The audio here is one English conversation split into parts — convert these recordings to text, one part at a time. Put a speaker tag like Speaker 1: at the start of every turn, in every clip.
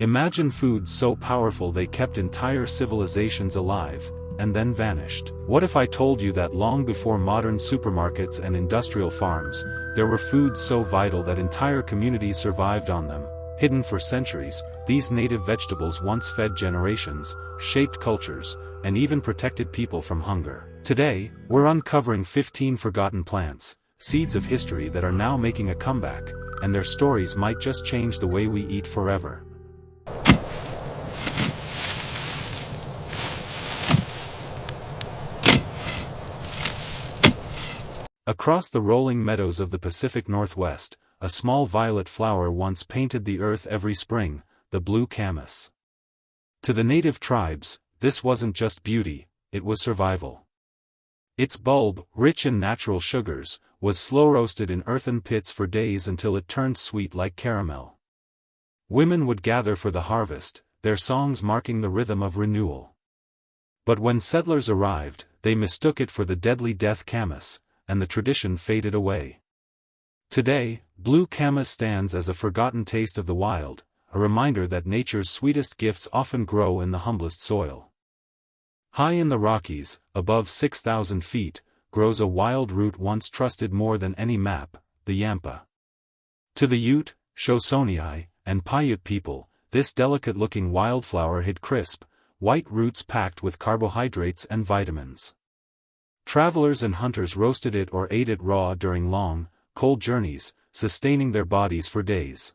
Speaker 1: Imagine foods so powerful they kept entire civilizations alive, and then vanished. What if I told you that long before modern supermarkets and industrial farms, there were foods so vital that entire communities survived on them? Hidden for centuries, these native vegetables once fed generations, shaped cultures, and even protected people from hunger. Today, we're uncovering 15 forgotten plants, seeds of history that are now making a comeback, and their stories might just change the way we eat forever. Across the rolling meadows of the Pacific Northwest, a small violet flower once painted the earth every spring, the blue camas. To the native tribes, this wasn't just beauty, it was survival. Its bulb, rich in natural sugars, was slow-roasted in earthen pits for days until it turned sweet like caramel. Women would gather for the harvest, their songs marking the rhythm of renewal. But when settlers arrived, they mistook it for the deadly death camas, and the tradition faded away. Today, blue camas stands as a forgotten taste of the wild, a reminder that nature's sweetest gifts often grow in the humblest soil. High in the Rockies, above 6,000 feet, grows a wild root once trusted more than any map, the yampa. To the Ute, Shosonii, and Paiute people, this delicate-looking wildflower hid crisp, white roots packed with carbohydrates and vitamins. Travelers and hunters roasted it or ate it raw during long, cold journeys, sustaining their bodies for days.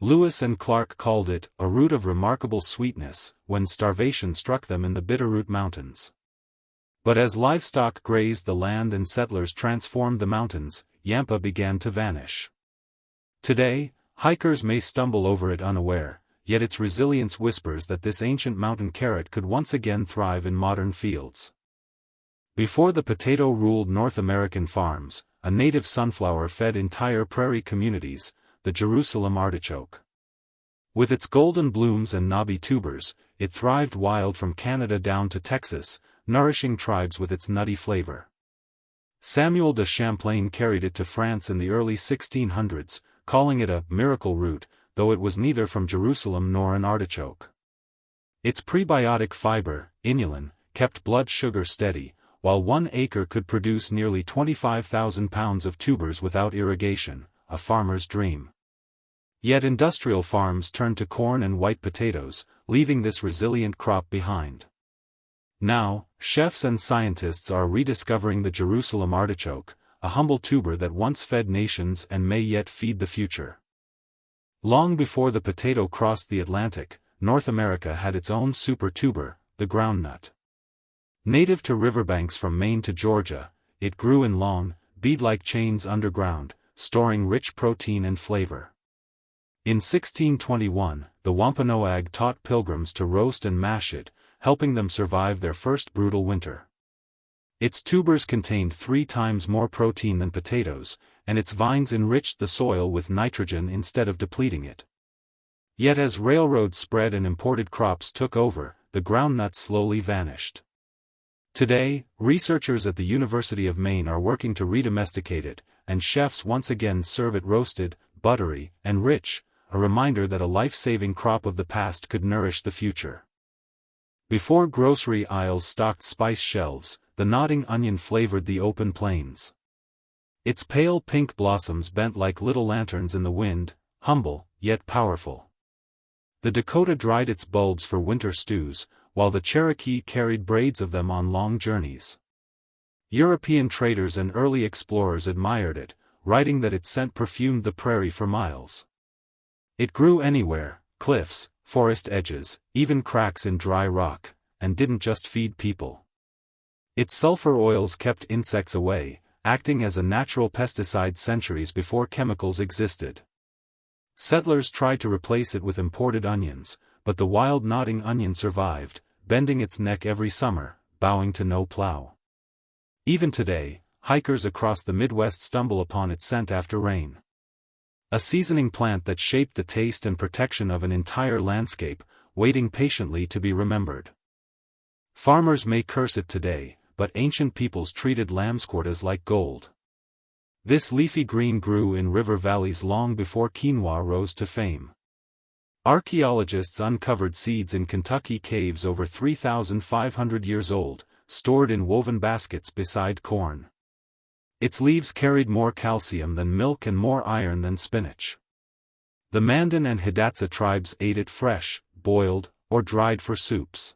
Speaker 1: Lewis and Clark called it a root of remarkable sweetness when starvation struck them in the Bitterroot Mountains. But as livestock grazed the land and settlers transformed the mountains, yampa began to vanish. Today, hikers may stumble over it unaware, yet its resilience whispers that this ancient mountain carrot could once again thrive in modern fields. Before the potato ruled North American farms, a native sunflower fed entire prairie communities, the Jerusalem artichoke. With its golden blooms and knobby tubers, it thrived wild from Canada down to Texas, nourishing tribes with its nutty flavor. Samuel de Champlain carried it to France in the early 1600s, calling it a miracle root, though it was neither from Jerusalem nor an artichoke. Its prebiotic fiber, inulin, kept blood sugar steady, while 1 acre could produce nearly 25,000 pounds of tubers without irrigation, a farmer's dream. Yet industrial farms turned to corn and white potatoes, leaving this resilient crop behind. Now, chefs and scientists are rediscovering the Jerusalem artichoke, a humble tuber that once fed nations and may yet feed the future. Long before the potato crossed the Atlantic, North America had its own super tuber, the groundnut. Native to riverbanks from Maine to Georgia, it grew in long, bead-like chains underground, storing rich protein and flavor. In 1621, the Wampanoag taught pilgrims to roast and mash it, helping them survive their first brutal winter. Its tubers contained 3 times more protein than potatoes, and its vines enriched the soil with nitrogen instead of depleting it. Yet as railroads spread and imported crops took over, the groundnut slowly vanished. Today, researchers at the University of Maine are working to redomesticate it, and chefs once again serve it roasted, buttery, and rich, a reminder that a life-saving crop of the past could nourish the future. Before grocery aisles stocked spice shelves, the nodding onion flavored the open plains. Its pale pink blossoms bent like little lanterns in the wind, humble, yet powerful. The Dakota dried its bulbs for winter stews, while the Cherokee carried braids of them on long journeys. European traders and early explorers admired it, writing that its scent perfumed the prairie for miles. It grew anywhere, cliffs, forest edges, even cracks in dry rock, and didn't just feed people. Its sulfur oils kept insects away, acting as a natural pesticide centuries before chemicals existed. Settlers tried to replace it with imported onions, but the wild nodding onion survived, bending its neck every summer, bowing to no plow. Even today, hikers across the Midwest stumble upon its scent after rain. A seasoning plant that shaped the taste and protection of an entire landscape, waiting patiently to be remembered. Farmers may curse it today, but ancient peoples treated lambsquartas like gold. This leafy green grew in river valleys long before quinoa rose to fame. Archaeologists uncovered seeds in Kentucky caves over 3,500 years old, stored in woven baskets beside corn. Its leaves carried more calcium than milk and more iron than spinach. The Mandan and Hidatsa tribes ate it fresh, boiled, or dried for soups.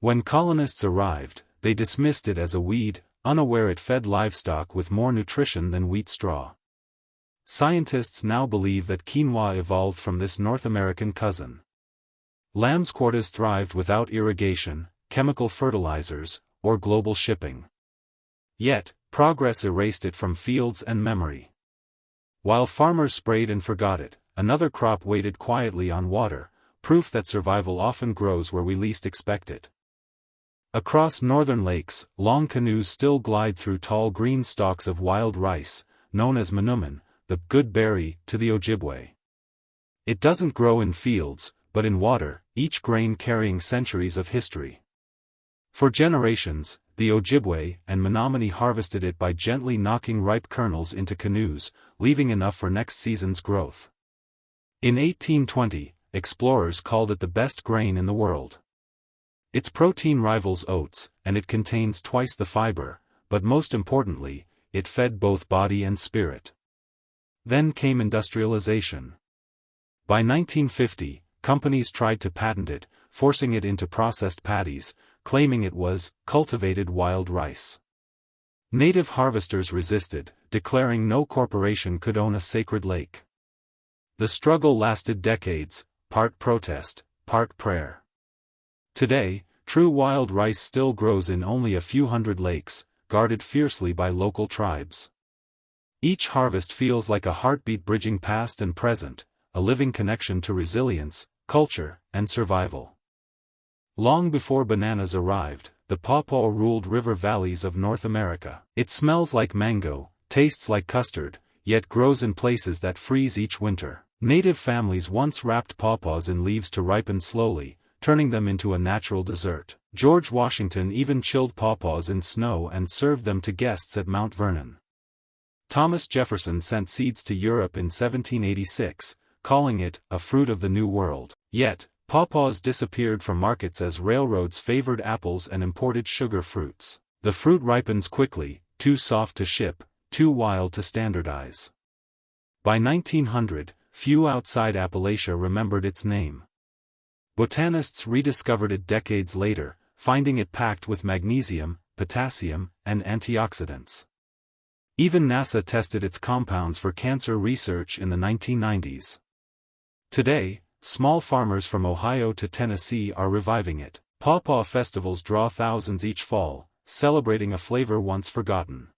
Speaker 1: When colonists arrived, they dismissed it as a weed, unaware it fed livestock with more nutrition than wheat straw. Scientists now believe that quinoa evolved from this North American cousin. Lamb's quarters thrived without irrigation, chemical fertilizers, or global shipping. Yet, progress erased it from fields and memory. While farmers sprayed and forgot it, another crop waited quietly on water, proof that survival often grows where we least expect it. Across northern lakes, long canoes still glide through tall green stalks of wild rice, known as manoomin, the good berry, to the Ojibwe. It doesn't grow in fields, but in water, each grain carrying centuries of history. For generations, the Ojibwe and Menominee harvested it by gently knocking ripe kernels into canoes, leaving enough for next season's growth. In 1820, explorers called it the best grain in the world. Its protein rivals oats, and it contains twice the fiber, but most importantly, it fed both body and spirit. Then came industrialization. By 1950, companies tried to patent it, forcing it into processed patties, claiming it was cultivated wild rice. Native harvesters resisted, declaring no corporation could own a sacred lake. The struggle lasted decades, part protest, part prayer. Today, true wild rice still grows in only a few hundred lakes, guarded fiercely by local tribes. Each harvest feels like a heartbeat bridging past and present, a living connection to resilience, culture, and survival. Long before bananas arrived, the pawpaw ruled river valleys of North America. It smells like mango, tastes like custard, yet grows in places that freeze each winter. Native families once wrapped pawpaws in leaves to ripen slowly, turning them into a natural dessert. George Washington even chilled pawpaws in snow and served them to guests at Mount Vernon. Thomas Jefferson sent seeds to Europe in 1786, calling it a fruit of the New World. Yet, pawpaws disappeared from markets as railroads favored apples and imported sugar fruits. The fruit ripens quickly, too soft to ship, too wild to standardize. By 1900, few outside Appalachia remembered its name. Botanists rediscovered it decades later, finding it packed with magnesium, potassium, and antioxidants. Even NASA tested its compounds for cancer research in the 1990s. Today, small farmers from Ohio to Tennessee are reviving it. Pawpaw festivals draw thousands each fall, celebrating a flavor once forgotten.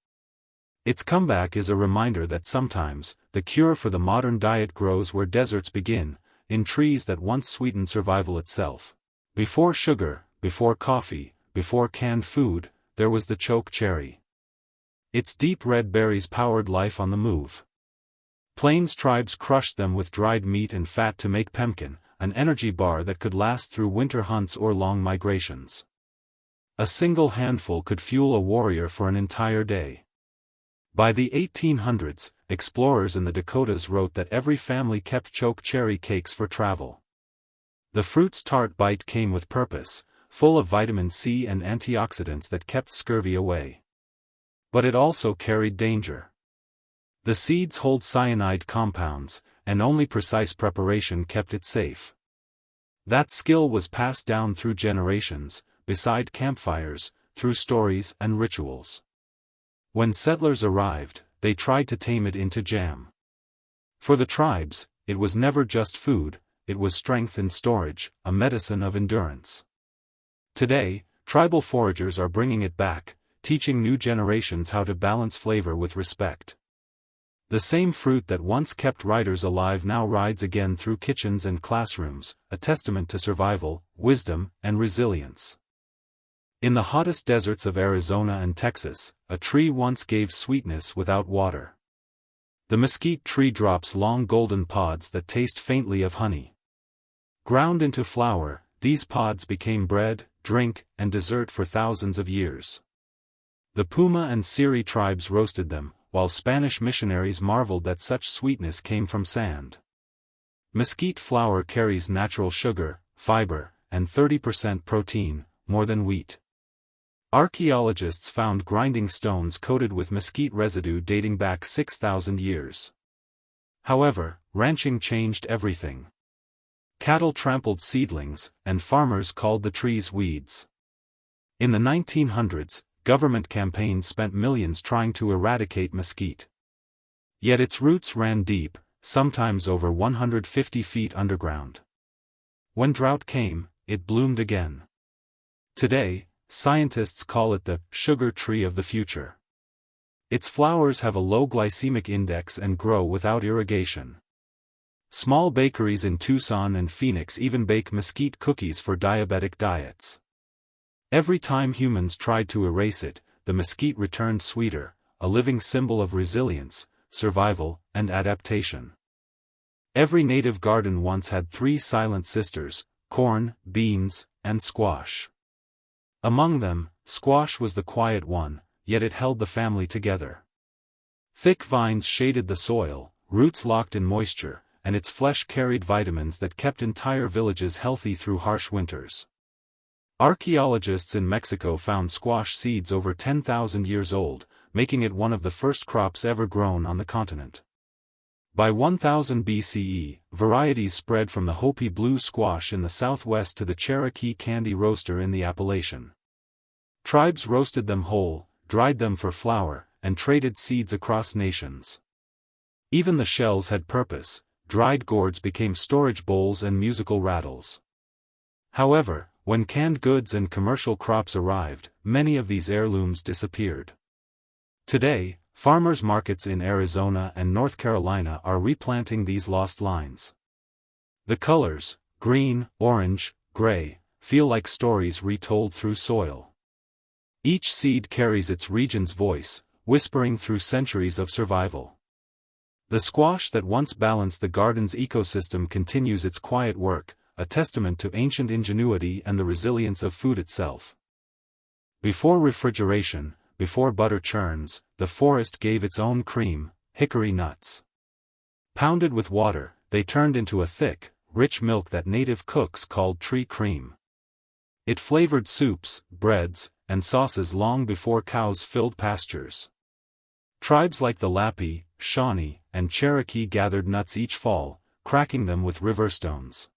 Speaker 1: Its comeback is a reminder that sometimes, the cure for the modern diet grows where deserts begin, in trees that once sweetened survival itself. Before sugar, before coffee, before canned food, there was the choke cherry. Its deep red berries powered life on the move. Plains tribes crushed them with dried meat and fat to make pemmican, an energy bar that could last through winter hunts or long migrations. A single handful could fuel a warrior for an entire day. By the 1800s, explorers in the Dakotas wrote that every family kept choke cherry cakes for travel. The fruit's tart bite came with purpose, full of vitamin C and antioxidants that kept scurvy away. But it also carried danger. The seeds hold cyanide compounds, and only precise preparation kept it safe. That skill was passed down through generations, beside campfires, through stories and rituals. When settlers arrived, they tried to tame it into jam. For the tribes, it was never just food, it was strength in storage, a medicine of endurance. Today, tribal foragers are bringing it back, teaching new generations how to balance flavor with respect. The same fruit that once kept riders alive now rides again through kitchens and classrooms, a testament to survival, wisdom, and resilience. In the hottest deserts of Arizona and Texas, a tree once gave sweetness without water. The mesquite tree drops long golden pods that taste faintly of honey. Ground into flour, these pods became bread, drink, and dessert for thousands of years. The Puma and Seri tribes roasted them, while Spanish missionaries marveled that such sweetness came from sand. Mesquite flour carries natural sugar, fiber, and 30% protein, more than wheat. Archaeologists found grinding stones coated with mesquite residue dating back 6,000 years. However, ranching changed everything. Cattle trampled seedlings, and farmers called the trees weeds. In the 1900s, government campaigns spent millions trying to eradicate mesquite. Yet its roots ran deep, sometimes over 150 feet underground. When drought came, it bloomed again. Today, scientists call it the sugar tree of the future. Its flowers have a low glycemic index and grow without irrigation. Small bakeries in Tucson and Phoenix even bake mesquite cookies for diabetic diets. Every time humans tried to erase it, the mesquite returned sweeter, a living symbol of resilience, survival, and adaptation. Every native garden once had three silent sisters: corn, beans, and squash. Among them, squash was the quiet one, yet it held the family together. Thick vines shaded the soil, roots locked in moisture, and its flesh carried vitamins that kept entire villages healthy through harsh winters. Archaeologists in Mexico found squash seeds over 10,000 years old, making it one of the first crops ever grown on the continent. By 1000 BCE, varieties spread from the Hopi blue squash in the southwest to the Cherokee candy roaster in the Appalachian. Tribes roasted them whole, dried them for flour, and traded seeds across nations. Even the shells had purpose. Dried gourds became storage bowls and musical rattles. However, when canned goods and commercial crops arrived, many of these heirlooms disappeared. Today, farmers' markets in Arizona and North Carolina are replanting these lost lines. The colors, green, orange, gray, feel like stories retold through soil. Each seed carries its region's voice, whispering through centuries of survival. The squash that once balanced the garden's ecosystem continues its quiet work, a testament to ancient ingenuity and the resilience of food itself. Before refrigeration, before butter churns, the forest gave its own cream, hickory nuts. Pounded with water, they turned into a thick, rich milk that native cooks called tree cream. It flavored soups, breads, and sauces long before cows filled pastures. Tribes like the Lapi, Shawnee, and Cherokee gathered nuts each fall, cracking them with river stones.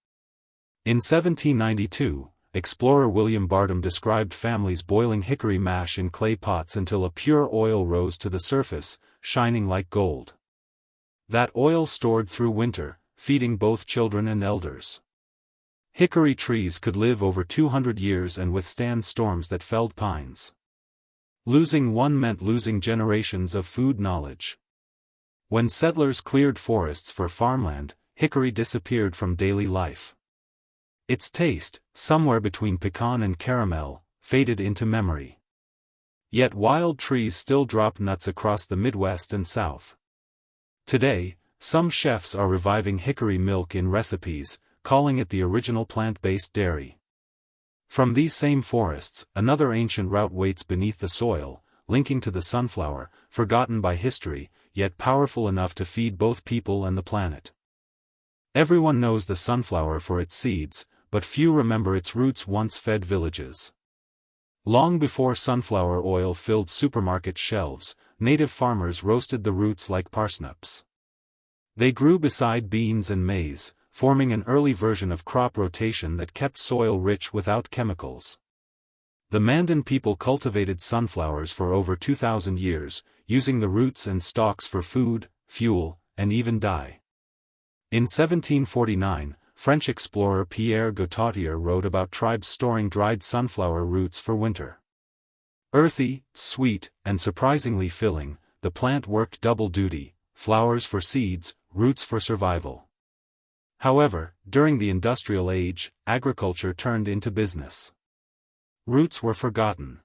Speaker 1: In 1792, explorer William Barnum described families boiling hickory mash in clay pots until a pure oil rose to the surface, shining like gold. That oil stored through winter, feeding both children and elders. Hickory trees could live over 200 years and withstand storms that felled pines. Losing one meant losing generations of food knowledge. When settlers cleared forests for farmland, hickory disappeared from daily life. Its taste, somewhere between pecan and caramel, faded into memory. Yet wild trees still drop nuts across the Midwest and South. Today, some chefs are reviving hickory milk in recipes, calling it the original plant-based dairy. From these same forests, another ancient route waits beneath the soil, linking to the sunflower, forgotten by history, yet powerful enough to feed both people and the planet. Everyone knows the sunflower for its seeds, but few remember its roots once fed villages. Long before sunflower oil filled supermarket shelves, native farmers roasted the roots like parsnips. They grew beside beans and maize, forming an early version of crop rotation that kept soil rich without chemicals. The Mandan people cultivated sunflowers for over 2,000 years, using the roots and stalks for food, fuel, and even dye. In 1749, French explorer Pierre Gautier wrote about tribes storing dried sunflower roots for winter. Earthy, sweet, and surprisingly filling, the plant worked double duty: flowers for seeds, roots for survival. However, during the Industrial Age, agriculture turned into business. Roots were forgotten.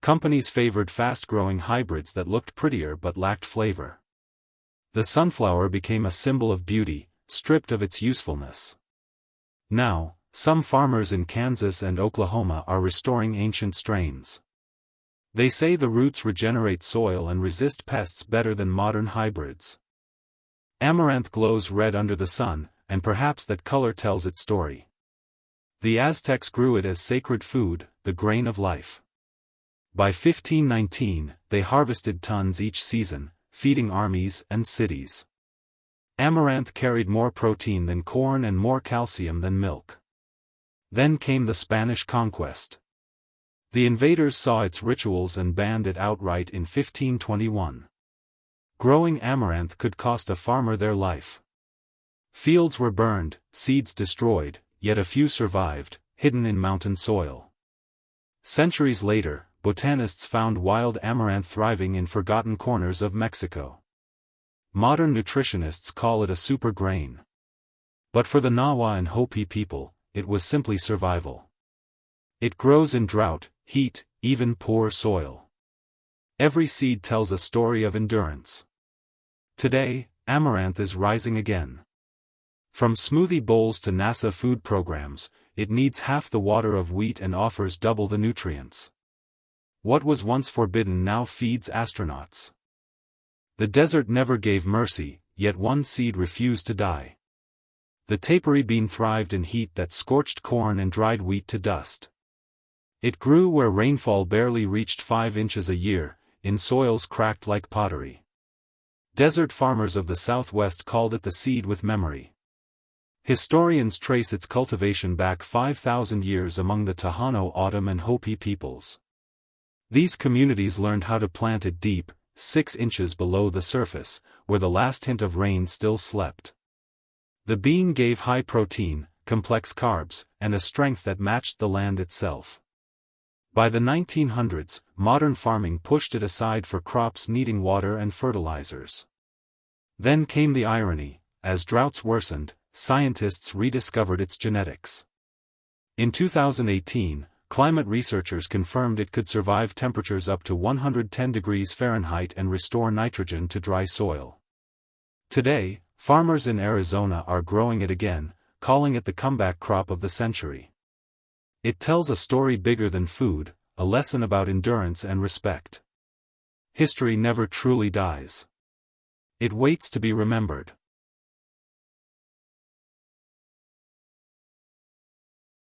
Speaker 1: Companies favored fast-growing hybrids that looked prettier but lacked flavor. The sunflower became a symbol of beauty, stripped of its usefulness. Now, some farmers in Kansas and Oklahoma are restoring ancient strains. They say the roots regenerate soil and resist pests better than modern hybrids. Amaranth glows red under the sun, and perhaps that color tells its story. The Aztecs grew it as sacred food, the grain of life. By 1519, they harvested tons each season, feeding armies and cities. Amaranth carried more protein than corn and more calcium than milk. Then came the Spanish conquest. The invaders saw its rituals and banned it outright in 1521. Growing amaranth could cost a farmer their life. Fields were burned, seeds destroyed, yet a few survived, hidden in mountain soil. Centuries later, botanists found wild amaranth thriving in forgotten corners of Mexico. Modern nutritionists call it a super grain. But for the Nahua and Hopi people, it was simply survival. It grows in drought, heat, even poor soil. Every seed tells a story of endurance. Today, amaranth is rising again. From smoothie bowls to NASA food programs, it needs half the water of wheat and offers double the nutrients. What was once forbidden now feeds astronauts. The desert never gave mercy, yet one seed refused to die. The tapiri bean thrived in heat that scorched corn and dried wheat to dust. It grew where rainfall barely reached 5 inches a year, in soils cracked like pottery. Desert farmers of the Southwest called it the seed with memory. Historians trace its cultivation back 5,000 years among the Tohono O'odham and Hopi peoples. These communities learned how to plant it deep, 6 inches below the surface, where the last hint of rain still slept. The bean gave high protein, complex carbs, and a strength that matched the land itself. By the 1900s, modern farming pushed it aside for crops needing water and fertilizers. Then came the irony: as droughts worsened, scientists rediscovered its genetics. In 2018, climate researchers confirmed it could survive temperatures up to 110 degrees Fahrenheit and restore nitrogen to dry soil. Today, farmers in Arizona are growing it again, calling it the comeback crop of the century. It tells a story bigger than food, a lesson about endurance and respect. History never truly dies. It waits to be remembered.